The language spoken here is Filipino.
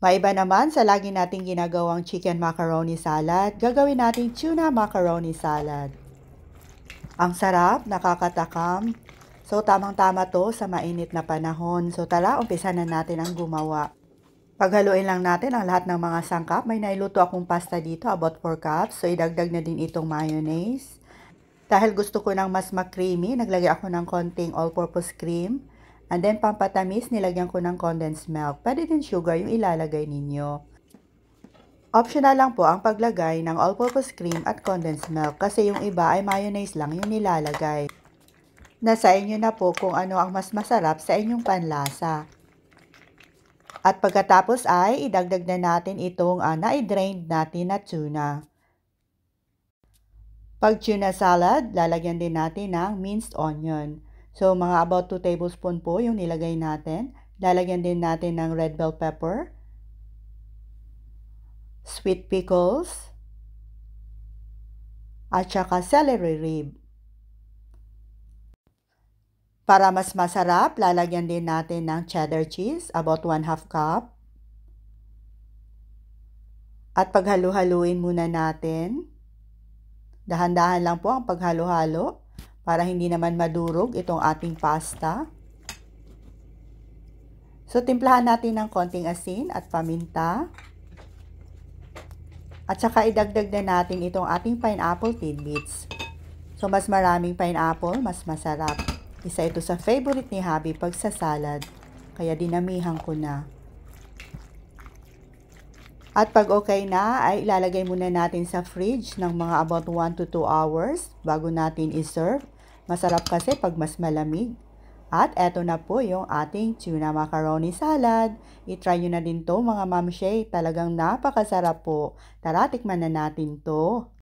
Maiba naman sa lagi nating ginagawang chicken macaroni salad, gagawin nating tuna macaroni salad. Ang sarap, nakakatakam. So tamang-tama to sa mainit na panahon. So tara, umpisa na natin ang gumawa. Paghaluin lang natin ang lahat ng mga sangkap. May nailuto akong pasta dito, about 4 cups. So idagdag na din itong mayonnaise. Dahil gusto ko ng mas ma-creamy, naglagay ako ng konting all-purpose cream. And then pampatamis, nilagyan ko ng condensed milk. Pwede din sugar yung ilalagay ninyo. Optional lang po ang paglagay ng all-purpose cream at condensed milk kasi yung iba ay mayonnaise lang yung nilalagay. Nasa inyo na po kung ano ang mas masarap sa inyong panlasa. At pagkatapos ay idagdag na natin itong na-drained natin na tuna. Pag tuna salad, lalagyan din natin ng minced onion. So, mga about 2 tablespoon po yung nilagay natin. Lalagyan din natin ng red bell pepper, sweet pickles, at saka celery rib. Para mas masarap, lalagyan din natin ng cheddar cheese, about 1/2 cup. At paghalu-haluin muna natin. Dahan-dahan lang po ang paghalo-halo para hindi naman madurog itong ating pasta. So, timplahan natin ng konting asin at paminta. At saka idagdag na natin itong ating pineapple tidbits. So, mas maraming pineapple, mas masarap. Isa ito sa favorite ni Habi pag sa salad. Kaya dinamihan ko na. At pag okay na, ay ilalagay muna natin sa fridge ng mga about 1 to 2 hours bago natin i-serve. Masarap kasi pag mas malamig. At eto na po yung ating tuna macaroni salad. I-try nyo na din to mga mamshay. Talagang napakasarap po. Tara, tikman na natin to.